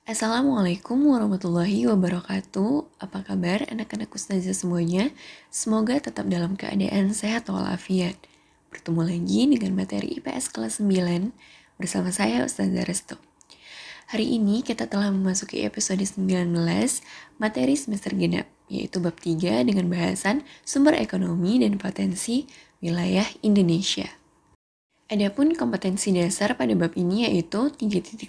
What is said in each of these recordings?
Assalamualaikum warahmatullahi wabarakatuh. Apa kabar anak-anak ustazah semuanya? Semoga tetap dalam keadaan sehat walafiat. Bertemu lagi dengan materi IPS kelas 9 bersama saya Ustazah Resto. Hari ini kita telah memasuki episode 19 materi semester genap, yaitu bab 3 dengan bahasan sumber ekonomi dan potensi wilayah Indonesia. Adapun kompetensi dasar pada bab ini yaitu 3.3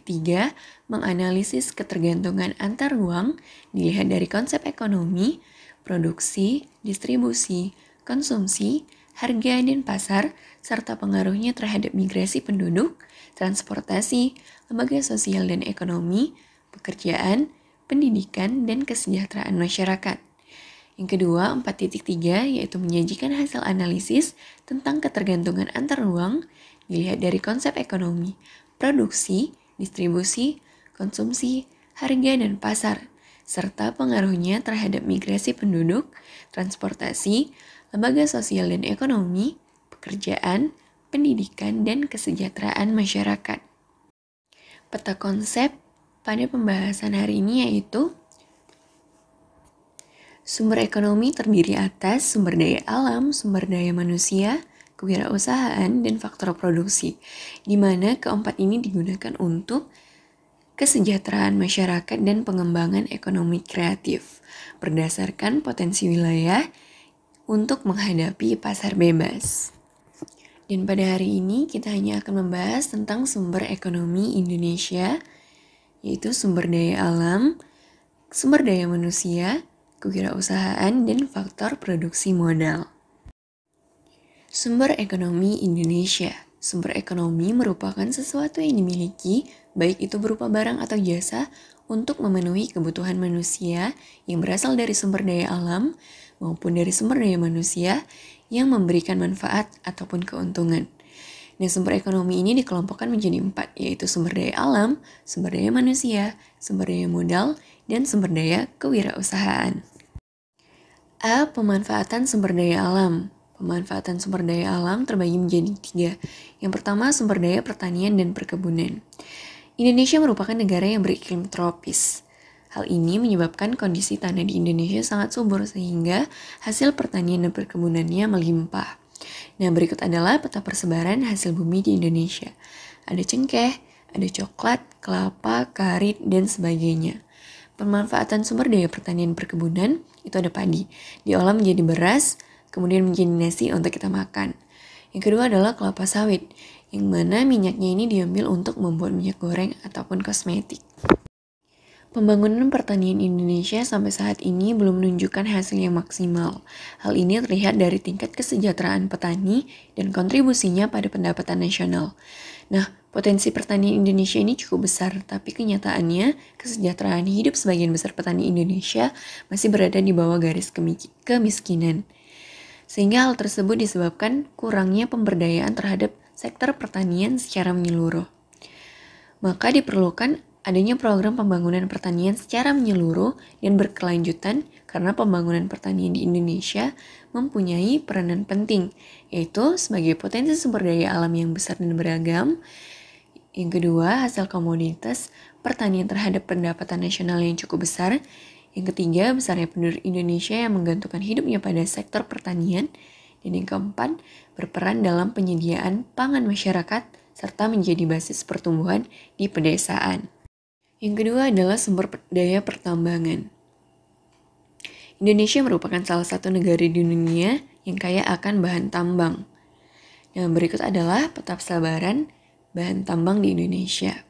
menganalisis ketergantungan antar ruang dilihat dari konsep ekonomi, produksi, distribusi, konsumsi, harga dan pasar, serta pengaruhnya terhadap migrasi penduduk, transportasi, lembaga sosial dan ekonomi, pekerjaan, pendidikan, dan kesejahteraan masyarakat. Yang kedua, 4.3 yaitu menyajikan hasil analisis tentang ketergantungan antar ruang dilihat dari konsep ekonomi, produksi, distribusi, konsumsi, harga dan pasar, serta pengaruhnya terhadap migrasi penduduk, transportasi, lembaga sosial dan ekonomi, pekerjaan, pendidikan, dan kesejahteraan masyarakat. Peta konsep pada pembahasan hari ini yaitu sumber ekonomi terdiri atas sumber daya alam, sumber daya manusia, kewirausahaan, dan faktor produksi, di mana keempat ini digunakan untuk kesejahteraan masyarakat dan pengembangan ekonomi kreatif, berdasarkan potensi wilayah untuk menghadapi pasar bebas. Dan pada hari ini kita hanya akan membahas tentang sumber ekonomi Indonesia, yaitu sumber daya alam, sumber daya manusia, kewirausahaan, dan faktor produksi modal. Sumber ekonomi Indonesia. Sumber ekonomi merupakan sesuatu yang dimiliki, baik itu berupa barang atau jasa, untuk memenuhi kebutuhan manusia yang berasal dari sumber daya alam maupun dari sumber daya manusia yang memberikan manfaat ataupun keuntungan. Nah, sumber ekonomi ini dikelompokkan menjadi 4, yaitu sumber daya alam, sumber daya manusia, sumber daya modal, dan sumber daya kewirausahaan. A. Pemanfaatan sumber daya alam. Pemanfaatan sumber daya alam terbagi menjadi 3. Yang pertama, sumber daya pertanian dan perkebunan. Indonesia merupakan negara yang beriklim tropis. Hal ini menyebabkan kondisi tanah di Indonesia sangat subur sehingga hasil pertanian dan perkebunannya melimpah. Nah, berikut adalah peta persebaran hasil bumi di Indonesia. Ada cengkeh, ada coklat, kelapa, karet, dan sebagainya. Pemanfaatan sumber daya pertanian perkebunan itu ada padi, diolah menjadi beras, kemudian menjadi nasi untuk kita makan. Yang kedua adalah kelapa sawit, yang mana minyaknya ini diambil untuk membuat minyak goreng ataupun kosmetik. Pembangunan pertanian Indonesia sampai saat ini belum menunjukkan hasil yang maksimal. Hal ini terlihat dari tingkat kesejahteraan petani dan kontribusinya pada pendapatan nasional. Nah, potensi pertanian Indonesia ini cukup besar, tapi kenyataannya kesejahteraan hidup sebagian besar petani Indonesia masih berada di bawah garis kemiskinan. Sehingga hal tersebut disebabkan kurangnya pemberdayaan terhadap sektor pertanian secara menyeluruh. Maka diperlukan adanya program pembangunan pertanian secara menyeluruh dan berkelanjutan karena pembangunan pertanian di Indonesia mempunyai peranan penting, yaitu sebagai potensi sumber daya alam yang besar dan beragam. Yang kedua, hasil komoditas pertanian terhadap pendapatan nasional yang cukup besar. Yang ketiga, besarnya penduduk Indonesia yang menggantungkan hidupnya pada sektor pertanian. Dan yang keempat, berperan dalam penyediaan pangan masyarakat serta menjadi basis pertumbuhan di pedesaan. Yang kedua adalah sumber daya pertambangan. Indonesia merupakan salah satu negara di dunia yang kaya akan bahan tambang. Nah, berikut adalah peta persebaran bahan tambang di Indonesia.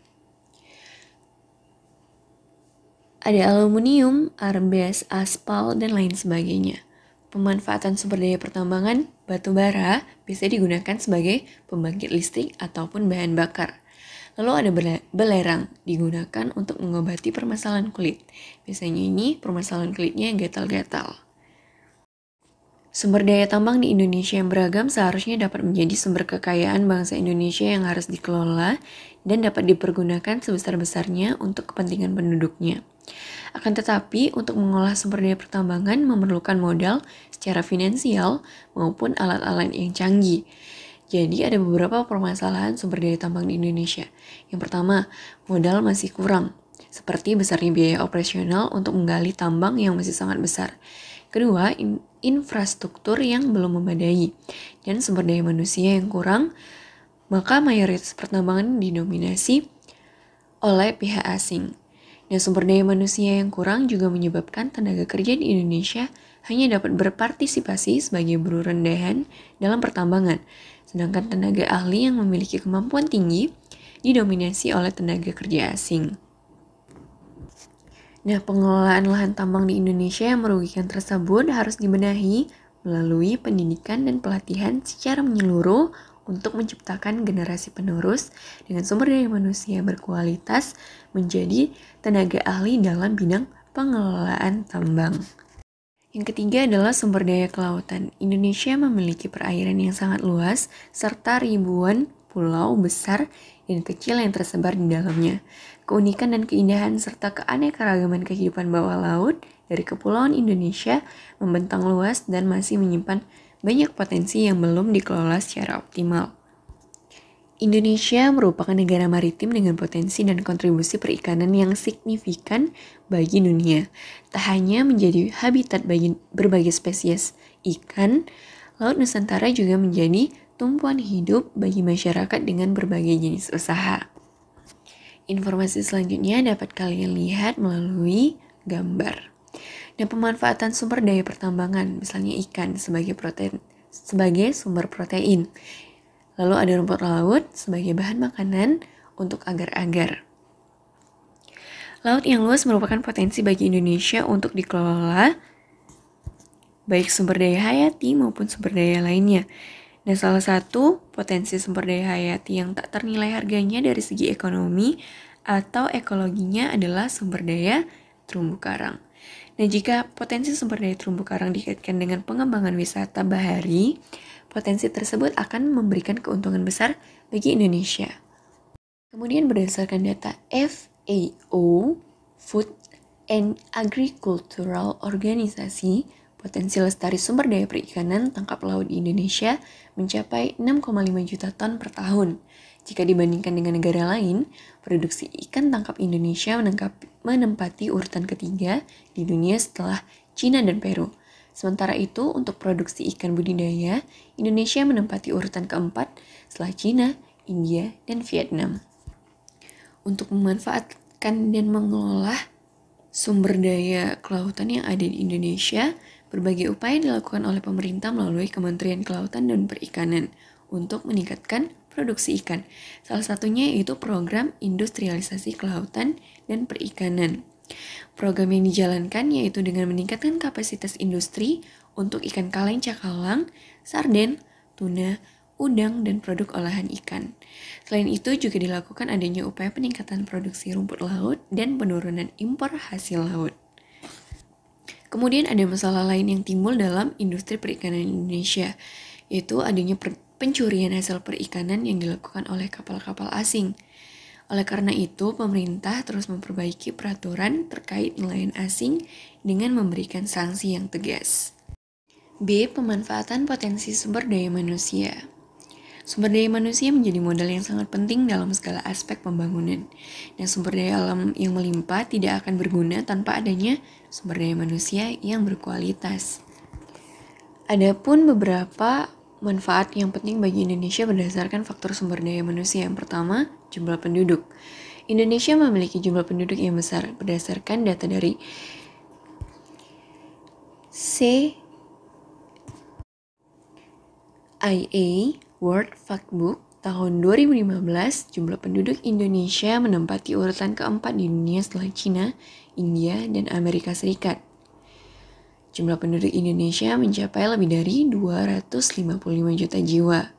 Ada aluminium, arbes, aspal, dan lain sebagainya. Pemanfaatan sumber daya pertambangan batu bara bisa digunakan sebagai pembangkit listrik ataupun bahan bakar. Lalu ada belerang digunakan untuk mengobati permasalahan kulit. Biasanya ini permasalahan kulitnya yang gatal-gatal. Sumber daya tambang di Indonesia yang beragam seharusnya dapat menjadi sumber kekayaan bangsa Indonesia yang harus dikelola dan dapat dipergunakan sebesar-besarnya untuk kepentingan penduduknya. Akan tetapi, untuk mengolah sumber daya pertambangan memerlukan modal secara finansial maupun alat-alat yang canggih. Jadi ada beberapa permasalahan sumber daya tambang di Indonesia. Yang pertama, modal masih kurang. seperti besarnya biaya operasional untuk menggali tambang yang masih sangat besar. Kedua, infrastruktur yang belum memadai dan sumber daya manusia yang kurang, maka mayoritas pertambangan didominasi oleh pihak asing. Dan sumber daya manusia yang kurang juga menyebabkan tenaga kerja di Indonesia hanya dapat berpartisipasi sebagai buruh rendahan dalam pertambangan, sedangkan tenaga ahli yang memiliki kemampuan tinggi didominasi oleh tenaga kerja asing. Nah, pengelolaan lahan tambang di Indonesia yang merugikan tersebut harus dibenahi melalui pendidikan dan pelatihan secara menyeluruh untuk menciptakan generasi penerus dengan sumber daya manusia berkualitas menjadi tenaga ahli dalam bidang pengelolaan tambang. Yang ketiga adalah sumber daya kelautan. Indonesia memiliki perairan yang sangat luas serta ribuan pulau besar dan kecil yang tersebar di dalamnya. Keunikan dan keindahan serta keanekaragaman kehidupan bawah laut dari kepulauan Indonesia membentang luas dan masih menyimpan banyak potensi yang belum dikelola secara optimal. Indonesia merupakan negara maritim dengan potensi dan kontribusi perikanan yang signifikan bagi dunia. Tak hanya menjadi habitat bagi berbagai spesies ikan, Laut Nusantara juga menjadi tumpuan hidup bagi masyarakat dengan berbagai jenis usaha. Informasi selanjutnya dapat kalian lihat melalui gambar. Dan pemanfaatan sumber daya pertambangan, misalnya ikan sebagai sumber protein. Lalu ada rumput laut sebagai bahan makanan untuk agar-agar. Laut yang luas merupakan potensi bagi Indonesia untuk dikelola baik sumber daya hayati maupun sumber daya lainnya. Dan salah satu potensi sumber daya hayati yang tak ternilai harganya dari segi ekonomi atau ekologinya adalah sumber daya terumbu karang. Nah, jika potensi sumber daya terumbu karang dikaitkan dengan pengembangan wisata bahari, potensi tersebut akan memberikan keuntungan besar bagi Indonesia. Kemudian berdasarkan data FAO, Food and Agricultural Organization, potensi lestari sumber daya perikanan tangkap laut di Indonesia mencapai 6,5 juta ton per tahun. Jika dibandingkan dengan negara lain, produksi ikan tangkap Indonesia menempati urutan ketiga di dunia setelah Cina dan Peru. Sementara itu, untuk produksi ikan budidaya, Indonesia menempati urutan keempat setelah Cina, India, dan Vietnam. Untuk memanfaatkan dan mengelola sumber daya kelautan yang ada di Indonesia, berbagai upaya dilakukan oleh pemerintah melalui Kementerian Kelautan dan Perikanan untuk meningkatkan produksi ikan. Salah satunya yaitu program industrialisasi kelautan dan perikanan. Program yang dijalankan yaitu dengan meningkatkan kapasitas industri untuk ikan kaleng cakalang, sarden, tuna, udang, dan produk olahan ikan. Selain itu juga dilakukan adanya upaya peningkatan produksi rumput laut dan penurunan impor hasil laut. Kemudian ada masalah lain yang timbul dalam industri perikanan Indonesia, yaitu adanya pencurian hasil perikanan yang dilakukan oleh kapal-kapal asing. Oleh karena itu, pemerintah terus memperbaiki peraturan terkait nelayan asing dengan memberikan sanksi yang tegas. B. Pemanfaatan potensi sumber daya manusia. Sumber daya manusia menjadi modal yang sangat penting dalam segala aspek pembangunan. Dan sumber daya alam yang melimpah tidak akan berguna tanpa adanya sumber daya manusia yang berkualitas. Adapun beberapa manfaat yang penting bagi Indonesia berdasarkan faktor sumber daya manusia. Yang pertama, jumlah penduduk. Indonesia memiliki jumlah penduduk yang besar berdasarkan data dari CIA World Factbook tahun 2015, jumlah penduduk Indonesia menempati urutan keempat di dunia setelah Cina, India, dan Amerika Serikat. Jumlah penduduk Indonesia mencapai lebih dari 255 juta jiwa.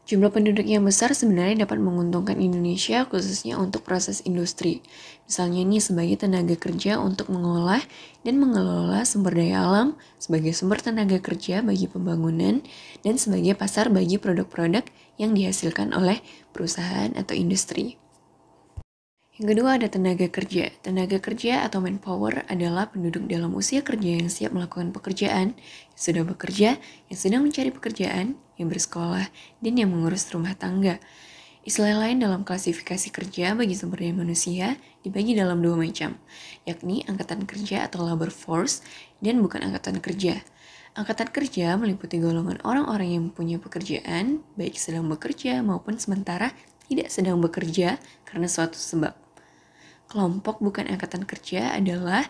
Jumlah penduduk yang besar sebenarnya dapat menguntungkan Indonesia khususnya untuk proses industri. Misalnya ini sebagai tenaga kerja untuk mengolah dan mengelola sumber daya alam, sebagai sumber tenaga kerja bagi pembangunan, dan sebagai pasar bagi produk-produk yang dihasilkan oleh perusahaan atau industri. Yang kedua ada tenaga kerja. Tenaga kerja atau manpower adalah penduduk dalam usia kerja yang siap melakukan pekerjaan, yang sudah bekerja, yang sedang mencari pekerjaan, yang bersekolah, dan yang mengurus rumah tangga. Istilah lain dalam klasifikasi kerja bagi sumber daya manusia dibagi dalam dua macam, yakni angkatan kerja atau labor force dan bukan angkatan kerja. Angkatan kerja meliputi golongan orang-orang yang mempunyai pekerjaan, baik sedang bekerja maupun sementara tidak sedang bekerja karena suatu sebab. Kelompok bukan angkatan kerja adalah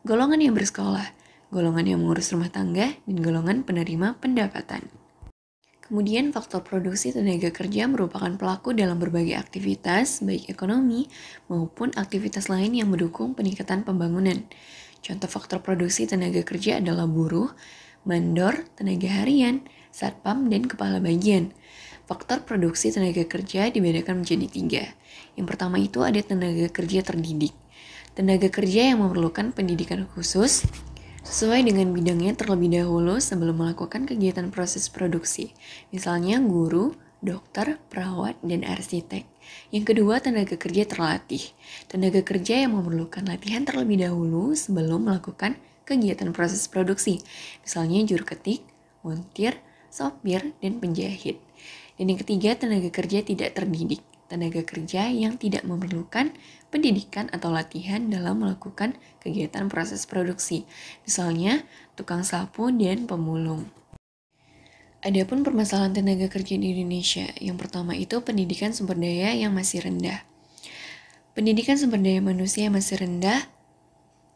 golongan yang bersekolah, golongan yang mengurus rumah tangga, dan golongan penerima pendapatan. Kemudian faktor produksi tenaga kerja merupakan pelaku dalam berbagai aktivitas, baik ekonomi maupun aktivitas lain yang mendukung peningkatan pembangunan. Contoh faktor produksi tenaga kerja adalah buruh, mandor, tenaga harian, satpam, dan kepala bagian. Faktor produksi tenaga kerja dibedakan menjadi 3. Yang pertama itu ada tenaga kerja terdidik. Tenaga kerja yang memerlukan pendidikan khusus sesuai dengan bidangnya terlebih dahulu sebelum melakukan kegiatan proses produksi. Misalnya guru, dokter, perawat, dan arsitek. Yang kedua, tenaga kerja terlatih. Tenaga kerja yang memerlukan latihan terlebih dahulu sebelum melakukan kegiatan proses produksi. Misalnya juru ketik, montir, sopir, dan penjahit. Dan yang ketiga, tenaga kerja tidak terdidik. Tenaga kerja yang tidak memerlukan pendidikan atau latihan dalam melakukan kegiatan proses produksi. Misalnya, tukang sapu dan pemulung. Adapun permasalahan tenaga kerja di Indonesia, yang pertama itu pendidikan sumber daya yang masih rendah. Pendidikan sumber daya manusia yang masih rendah,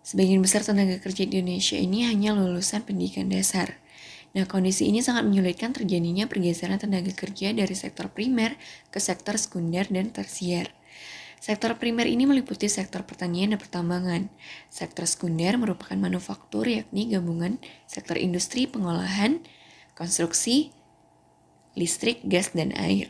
sebagian besar tenaga kerja di Indonesia ini hanya lulusan pendidikan dasar. Nah, kondisi ini sangat menyulitkan terjadinya pergeseran tenaga kerja dari sektor primer ke sektor sekunder dan tersier. Sektor primer ini meliputi sektor pertanian dan pertambangan. Sektor sekunder merupakan manufaktur, yakni gabungan sektor industri, pengolahan, konstruksi, listrik, gas, dan air.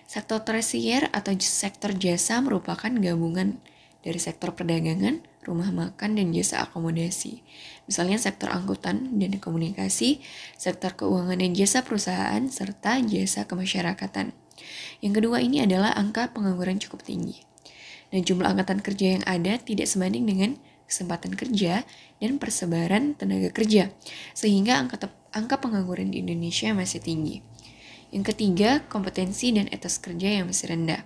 Sektor tersier atau sektor jasa merupakan gabungan dari sektor perdagangan, rumah makan, dan jasa akomodasi. Misalnya sektor angkutan dan komunikasi, sektor keuangan dan jasa perusahaan, serta jasa kemasyarakatan. Yang kedua ini adalah angka pengangguran cukup tinggi. Dan jumlah angkatan kerja yang ada tidak sebanding dengan kesempatan kerja dan persebaran tenaga kerja, sehingga angka pengangguran di Indonesia masih tinggi. Yang ketiga, kompetensi dan etos kerja yang masih rendah.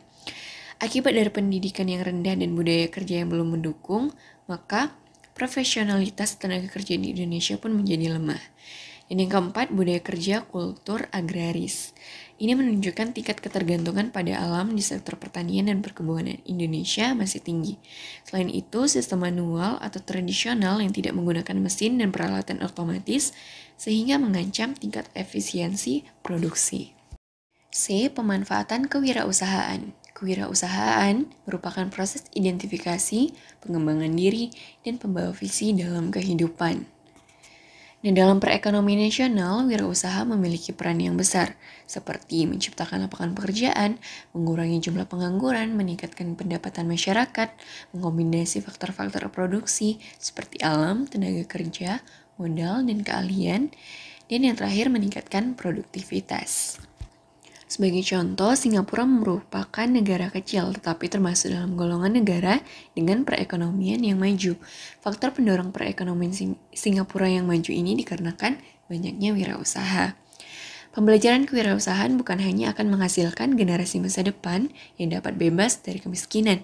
Akibat dari pendidikan yang rendah dan budaya kerja yang belum mendukung, maka profesionalitas tenaga kerja di Indonesia pun menjadi lemah. Dan yang keempat, budaya kerja kultur agraris. Ini menunjukkan tingkat ketergantungan pada alam di sektor pertanian dan perkebunan Indonesia masih tinggi. Selain itu, sistem manual atau tradisional yang tidak menggunakan mesin dan peralatan otomatis sehingga mengancam tingkat efisiensi produksi. C. Pemanfaatan kewirausahaan. Kewirausahaan merupakan proses identifikasi, pengembangan diri, dan pembawa visi dalam kehidupan. Dan dalam perekonomian nasional, wirausaha memiliki peran yang besar, seperti menciptakan lapangan pekerjaan, mengurangi jumlah pengangguran, meningkatkan pendapatan masyarakat, mengombinasi faktor-faktor produksi seperti alam, tenaga kerja, modal, dan keahlian, dan yang terakhir meningkatkan produktivitas. Sebagai contoh, Singapura merupakan negara kecil tetapi termasuk dalam golongan negara dengan perekonomian yang maju. Faktor pendorong perekonomian Singapura yang maju ini dikarenakan banyaknya wirausaha. Pembelajaran kewirausahaan bukan hanya akan menghasilkan generasi masa depan yang dapat bebas dari kemiskinan,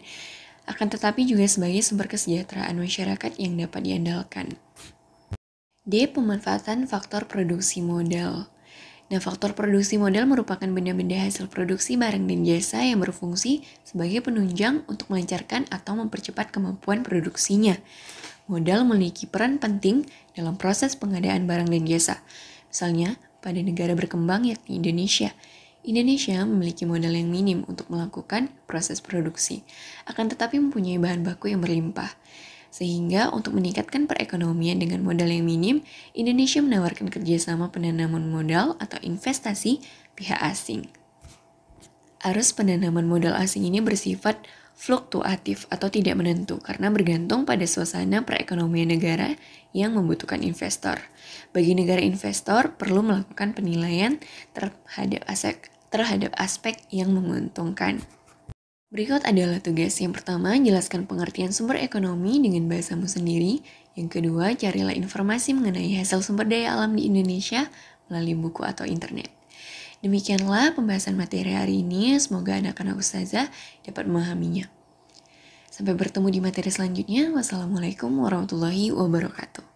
akan tetapi juga sebagai sumber kesejahteraan masyarakat yang dapat diandalkan. D. Pemanfaatan faktor produksi modal. Nah, faktor produksi modal merupakan benda-benda hasil produksi barang dan jasa yang berfungsi sebagai penunjang untuk melancarkan atau mempercepat kemampuan produksinya. Modal memiliki peran penting dalam proses pengadaan barang dan jasa. Misalnya, pada negara berkembang yakni Indonesia. Indonesia memiliki modal yang minim untuk melakukan proses produksi, akan tetapi mempunyai bahan baku yang berlimpah. Sehingga untuk meningkatkan perekonomian dengan modal yang minim, Indonesia menawarkan kerjasama penanaman modal atau investasi pihak asing. Arus penanaman modal asing ini bersifat fluktuatif atau tidak menentu karena bergantung pada suasana perekonomian negara yang membutuhkan investor. Bagi negara investor, perlu melakukan penilaian terhadap aspek yang menguntungkan. Berikut adalah tugas. Yang pertama, jelaskan pengertian sumber ekonomi dengan bahasamu sendiri. Yang kedua, carilah informasi mengenai hasil sumber daya alam di Indonesia melalui buku atau internet. Demikianlah pembahasan materi hari ini, semoga anak-anak ustazah dapat memahaminya. Sampai bertemu di materi selanjutnya. Wassalamualaikum warahmatullahi wabarakatuh.